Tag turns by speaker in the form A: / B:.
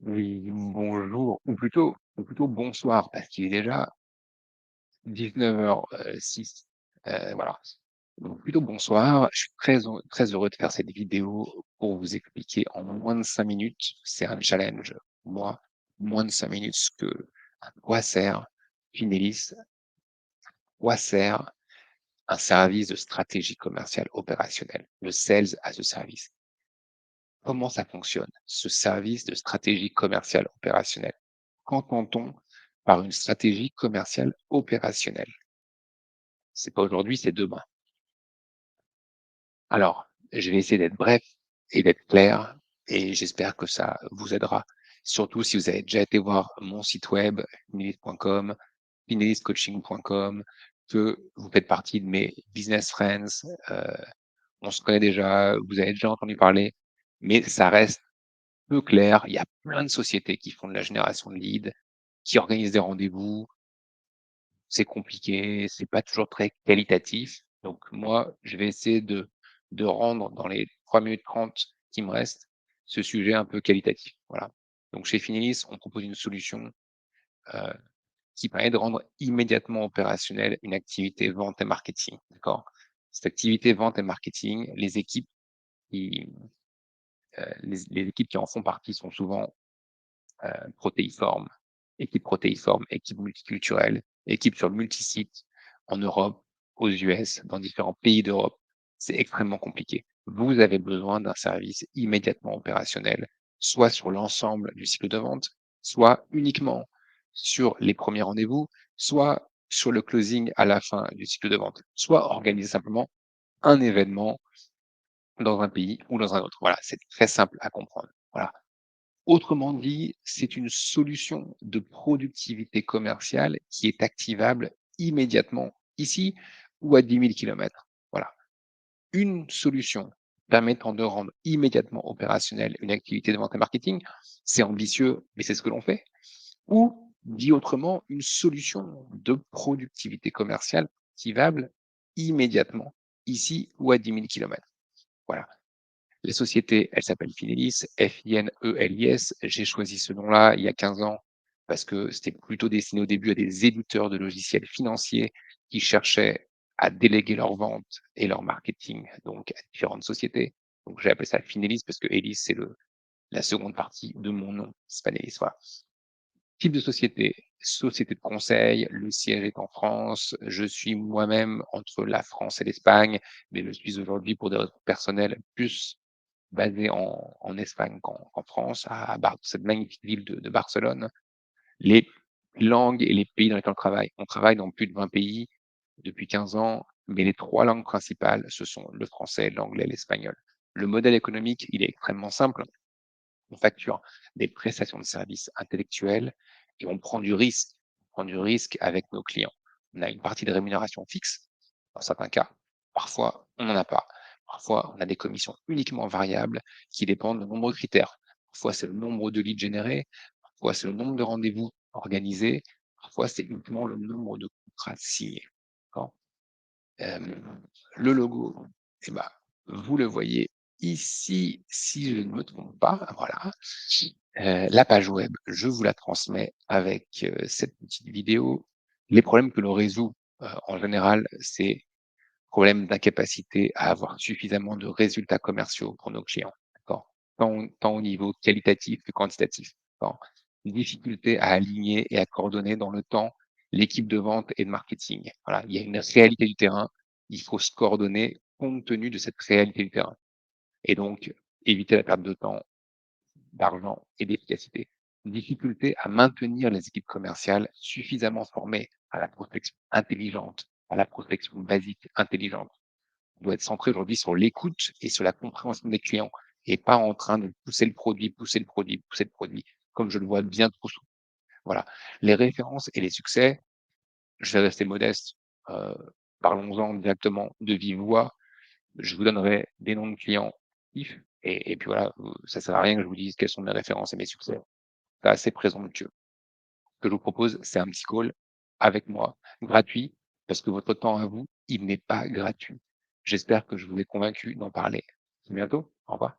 A: Oui, bonjour, ou plutôt bonsoir, parce qu'il est déjà 19h06. Voilà. Donc plutôt bonsoir. Je suis très heureux de faire cette vidéo pour vous expliquer en moins de 5 minutes, c'est un challenge. Moi, moins de 5 minutes, à quoi sert Finelis, à quoi sert un service de stratégie commerciale opérationnelle, le Sales as a Service. Comment ça fonctionne, ce service de stratégie commerciale opérationnelle? Qu'entend-on par une stratégie commerciale opérationnelle? C'est pas aujourd'hui, c'est demain. Alors, je vais essayer d'être bref et d'être clair et j'espère que ça vous aidera. Surtout si vous avez déjà été voir mon site web, finelis.com, fineliscoaching.com, que vous faites partie de mes business friends, on se connaît déjà, vous avez déjà entendu parler, mais ça reste peu clair. Il y a plein de sociétés qui font de la génération de leads, qui organisent des rendez-vous. C'est compliqué, c'est pas toujours très qualitatif. Donc moi, je vais essayer de rendre dans les 3 minutes 30 qui me restent, ce sujet un peu qualitatif. Voilà. Donc chez Finilis, on propose une solution, heu, qui permet de rendre immédiatement opérationnelle une activité vente et marketing, d'accord? Cette activité vente et marketing, qui, les équipes qui en font partie sont souvent protéiforme, équipe protéiforme, équipe multiculturelle, équipe sur multi-sites en Europe, aux US, dans différents pays d'Europe. C'est extrêmement compliqué. Vous avez besoin d'un service immédiatement opérationnel, soit sur l'ensemble du cycle de vente, soit uniquement sur les premiers rendez-vous, soit sur le closing à la fin du cycle de vente, soit organiser simplement un événement dans un pays ou dans un autre. Voilà, c'est très simple à comprendre. Voilà. Autrement dit, c'est une solution de productivité commerciale qui est activable immédiatement ici ou à 10 000 kilomètres. Voilà. Une solution permettant de rendre immédiatement opérationnelle une activité de vente et marketing, c'est ambitieux, mais c'est ce que l'on fait. Ou, dit autrement, une solution de productivité commerciale activable immédiatement ici ou à 10 000 kilomètres. Voilà. La société, elle s'appelle Finelis, Finelis. J'ai choisi ce nom-là il y a 15 ans parce que c'était plutôt destiné au début à des éditeurs de logiciels financiers qui cherchaient à déléguer leur vente et leur marketing donc à différentes sociétés. Donc j'ai appelé ça Finelis parce que Elis, c'est la seconde partie de mon nom, c'est pas Nelis, voilà. Type de société, société de conseil, le siège est en France. Je suis moi-même entre la France et l'Espagne, mais je suis aujourd'hui pour des raisons personnelles plus basé en Espagne qu'en France, à cette magnifique ville de Barcelone. Les langues et les pays dans lesquels on travaille dans plus de 20 pays depuis 15 ans, mais les 3 langues principales, ce sont le français, l'anglais, l'espagnol. Le modèle économique, il est extrêmement simple. On facture des prestations de services intellectuels et on prend du risque. On prend du risque avec nos clients. On a une partie de rémunération fixe, dans certains cas. Parfois, on n'en a pas. Parfois, on a des commissions uniquement variables qui dépendent de nombreux critères. Parfois, c'est le nombre de leads générés. Parfois, c'est le nombre de rendez-vous organisés. Parfois, c'est uniquement le nombre de contrats signés. D'accord. Le logo, eh ben, vous le voyez ici, si je ne me trompe pas, voilà. La page web, je vous la transmets avec, cette petite vidéo. Les problèmes que l'on résout, en général, c'est problème d'incapacité à avoir suffisamment de résultats commerciaux pour nos clients, d'accord? Tant au niveau qualitatif que quantitatif, d'accord? Difficulté à aligner et à coordonner dans le temps l'équipe de vente et de marketing. Voilà, il y a une réalité du terrain, il faut se coordonner compte tenu de cette réalité du terrain et donc éviter la perte de temps, d'argent et d'efficacité. Difficulté à maintenir les équipes commerciales suffisamment formées à la prospection intelligente, à la prospection basique intelligente. On doit être centré aujourd'hui sur l'écoute et sur la compréhension des clients et pas en train de pousser le produit, pousser le produit, pousser le produit, comme je le vois bien trop souvent. Voilà. Les références et les succès, je vais rester modeste. Euh, Parlons-en directement de vive voix. Je vous donnerai des noms de clients actifs et puis voilà, ça sert à rien que je vous dise quelles sont mes références et mes succès. C'est assez présomptueux. Ce que je vous propose, c'est un petit call avec moi, gratuit, parce que votre temps à vous, il n'est pas gratuit. J'espère que je vous ai convaincu d'en parler. À bientôt. Au revoir.